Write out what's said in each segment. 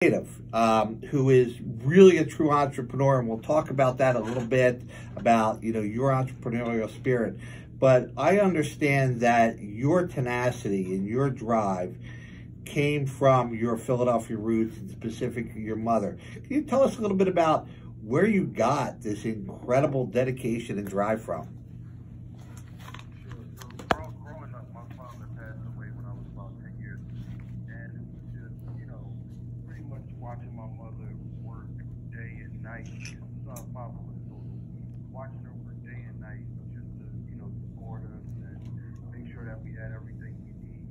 Who is really a true entrepreneur, and we'll talk about that a little bit, about your entrepreneurial spirit. But I understand that your tenacity and your drive came from your Philadelphia roots, and specifically your mother. Can you tell us a little bit about where you got this incredible dedication and drive from? Growing up, my father passed away when I was about 10 years, and it was just, pretty much watching my mother work day and night. Father was total. Watching her work day and night just to, support us and make sure that we had everything we need.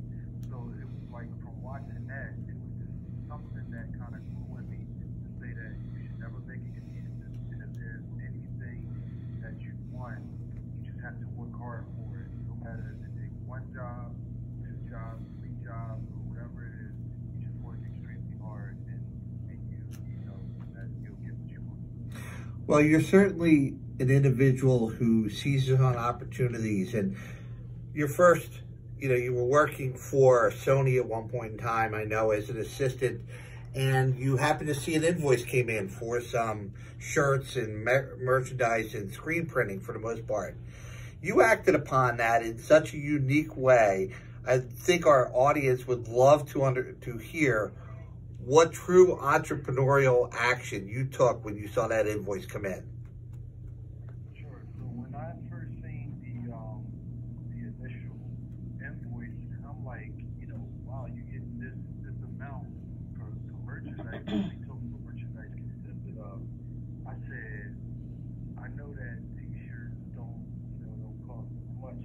So it was like, from watching that, it was just something that kind of grew in me to say that you should never make excuses. And if there's anything that you want, you just have to work hard for it. No matter if it takes one job, two jobs, three jobs, or whatever it is, you just work extremely hard, and you know that you'll get what you want. Well, you're certainly an individual who seizes on opportunities, and your first, you were working for Sony at one point in time, I know, as an assistant, and you happened to see an invoice came in for some shirts and merchandise and screen printing for the most part. You acted upon that in such a unique way. I think our audience would love to hear what true entrepreneurial action you took when you saw that invoice come in. Sure. So when I first seen the initial invoice, and I'm like, wow, you get this amount for merchandise. They told me what merchandise consisted of. I said, I know that t-shirts don't cost much.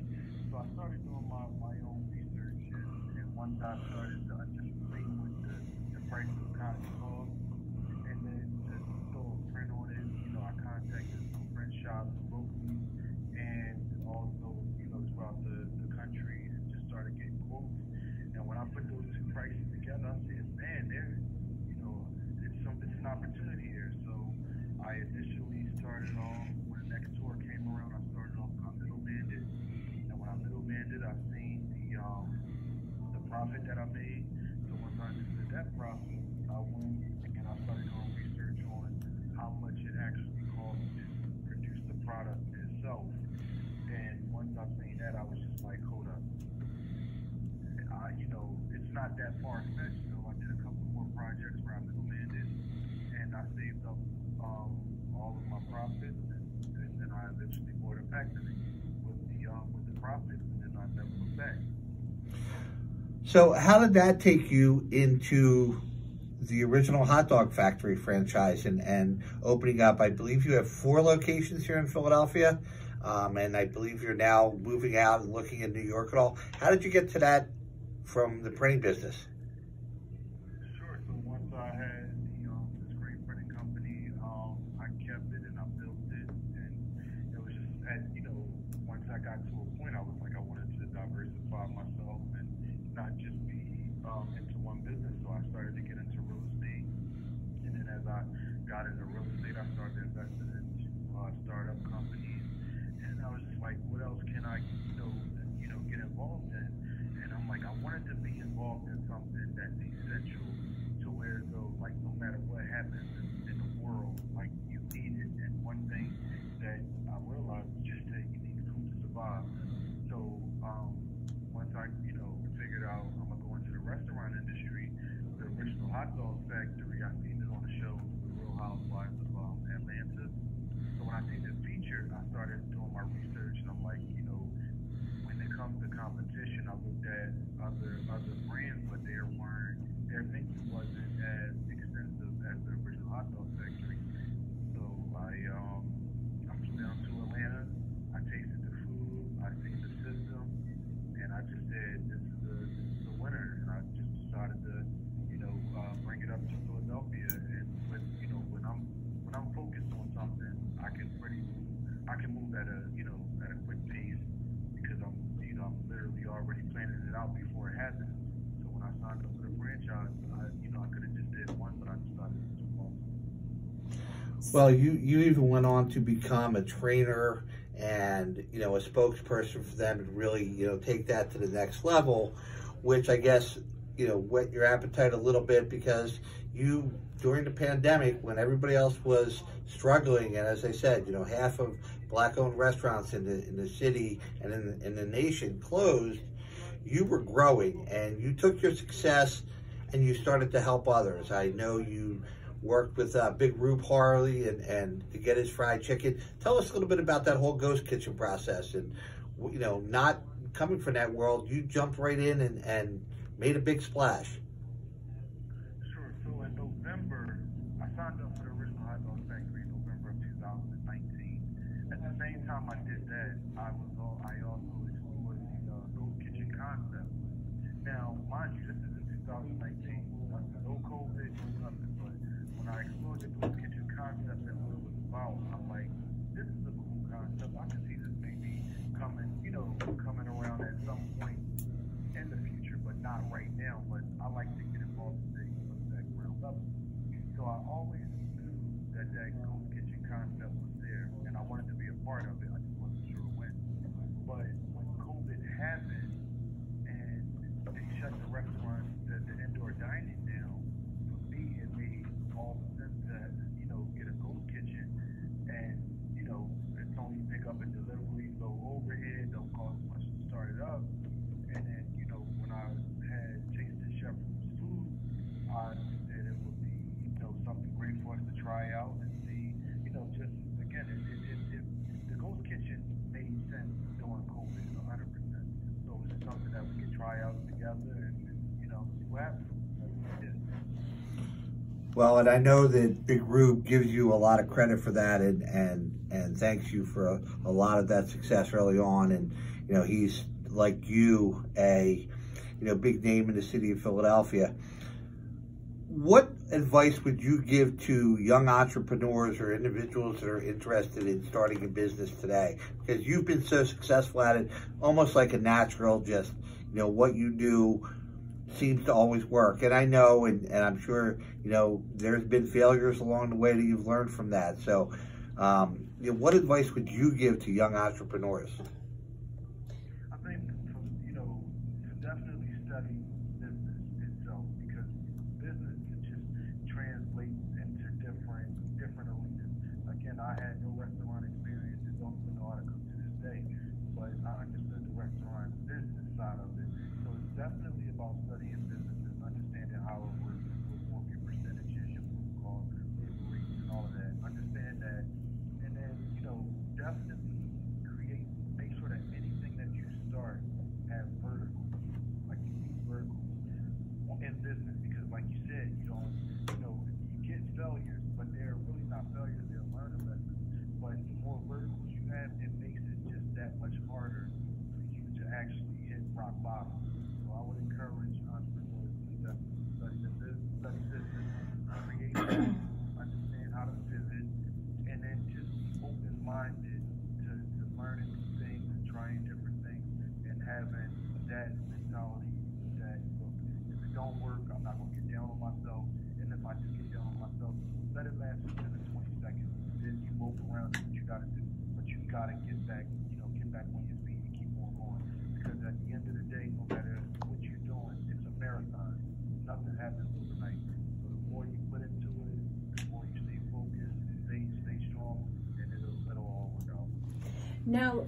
So I started doing my own research, and once I started to anticipate what the price of cotton cost, and then to throw a print on it, I contacted some print shops locally, and also, throughout the country, and just started getting quotes. And when I put those two prices together, I said, man, it's an opportunity here. So I initially started off, when the next tour came around, I started off when I middlemanned it. And when I middlemanned it, I seen the profit that I made. So once I understood that profit, I went and I started doing research on how much it actually costs to produce the product itself. And once I seen that, I was just like, hold up. It's not that far-fetched. So I did a couple more projects where I middlemanned it, and I saved up all of my profits, and then I eventually bought a factory with the profits, and then I never looked back. So how did that take you into the original hot dog factory franchise and opening up? I believe you have 4 locations here in Philadelphia, and I believe you're now moving out and looking in New York at all. How did you get to that from the printing business? Sure. So once I had the screen printing company, I kept it and I built it, and it was just once I got to a point, I was like, I wanted to diversify myself and not just be into one business. So I started to get into real estate, and then as I got into real estate, I started investing into startup companies, and I was just like, what else can I get involved in? And I'm like, I wanted to be involved in something that's essential, to where no matter what happens in the world, like, you need it. And one thing that I realized was just that you need food to survive. So once I figured out I'm gonna go into the restaurant industry, the original hot dog factory, I seen it on the show, The Real Housewives of Atlanta. So when I seen the feature, I started doing my research, and I'm like, when it comes to competition, I looked at other brands, but their menu wasn't as extensive as the original hot dog factory. So I flew down to Atlanta. I tasted the food, I seen the system, and I just said, this is the winner. And I just decided to bring it up to Philadelphia. And when I'm focused on something, I can move at a quick pace, because I'm literally already planning it out before it happens. So when I signed up for the franchise, I could have just did one, but I decided to do both. Well, you even went on to become a trainer and a spokesperson for them, and really take that to the next level, which I guess whet your appetite a little bit, because you, during the pandemic, when everybody else was struggling, and as I said, you know, half of Black-owned restaurants in the city and in the nation closed, you were growing, and you took your success and you started to help others. I know you worked with Big Rube Harley and to get his fried chicken. Tell us a little bit about that whole ghost kitchen process, and you know, not coming from that world, you jumped right in and made a big splash. Sure. So in November, I signed up for the original hot dog factory in November of 2019. At the same time I did that, I also explored the ghost kitchen concept. Now, mind you, this is in 2019. No COVID, no nothing. But when I explored the ghost kitchen concept and what it was about, I'm like, this is a cool concept. I can see this maybe coming around at some point in the future, but not right now. But I like to get involved today from that ground level. So I always knew that ghost kitchen concept was there, and I wanted to be a part of it. I just wasn't sure when. But when COVID happened and they shut the restaurants, the indoor dining down, for me it made all the sense to get a ghost kitchen, and it's only pick up and delivery, low overhead, don't cost much to start it up. And then when I had tasted Chef Ruth's food, I knew that it would be something great for us to try out and see. Just again, the ghost kitchen made sense during COVID 100%. So it's something that we could try out together and see what happens. Well, and I know that Big Rube gives you a lot of credit for that, and thanks you for a lot of that success early on. And he's like you, a big name in the city of Philadelphia. What advice would you give to young entrepreneurs or individuals that are interested in starting a business today? Because you've been so successful at it, almost like a natural, just what you do seems to always work. And I know, and I'm sure, there's been failures along the way that you've learned from that. So what advice would you give to young entrepreneurs? I think, to definitely study business itself, because business just translates into different arenas. Again, I had no restaurant experience and don't even know how to cook to this day, but I understood the restaurant business side of it. So it's definitely about studying business and understanding how it works, what your percentages, your food cost, labor rates, and all of that. Understand that, and then definitely make sure that anything that you start have verticals. Like you need verticals in business, because like you said, you get failures, but they're really not failures, they're learning lessons. But the more verticals you have, it makes it just that much harder for you to actually hit rock bottom. So I would encourage entrepreneurs to definitely study business, create, understand how to pivot, and then just be open-minded to learning new things and trying different things, and having that mentality that, look, if it don't work, I'm not going to get down on myself, and if I do get down on myself, let it last for 10 to 20 seconds, then you move around, do what you got to do, but you got to get back on your feet and keep on going, because at the end of the day, no matter what you're doing, it's a marathon. Nothing happens overnight. So the more you put into it, the more you stay focused, stay strong, and it'll all work out. Now,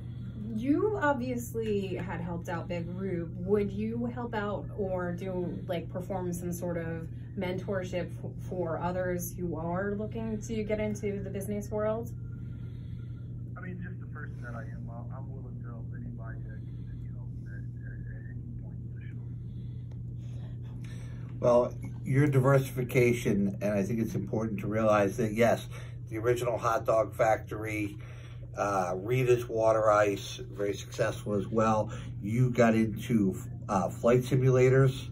you obviously had helped out Big Rube. Would you help out or perform some sort of mentorship for others who are looking to get into the business world? I mean, just the person that I am, I'm willing to help anybody that at any point, for sure. Well, your diversification, and I think it's important to realize that, yes, the original hot dog factory, Rita's Water Ice, very successful as well. You got into flight simulators.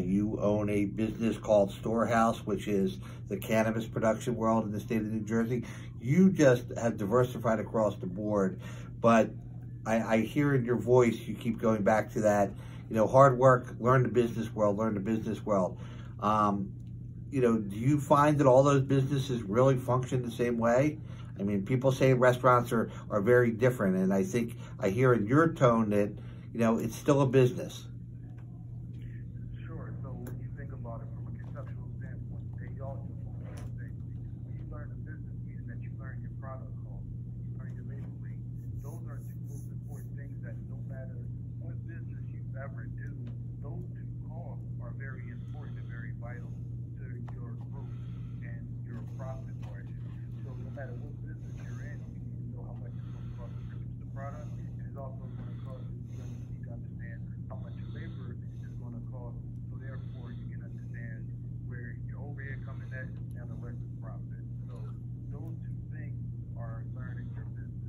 You own a business called Storehouse, which is the cannabis production world in the state of New Jersey. You just have diversified across the board. But I hear in your voice, you keep going back to that, hard work, learn the business world. Do you find that all those businesses really function the same way? I mean, people say restaurants are very different, and I think I hear in your tone that, it's still a business. Sure. So when you think about it from a conceptual standpoint, those two costs are very important and very vital to your growth and your profit margin. So no matter what business you're in, you need to know how much it's going to cost to produce the product, and it's also going to cost you need to understand how much your labor is going to cost. So therefore, you can understand where your overhead coming at and the rest is profit. So those two things are learning your business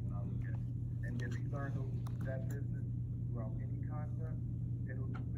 when I look at it. And if you learn that business throughout any concept, it'll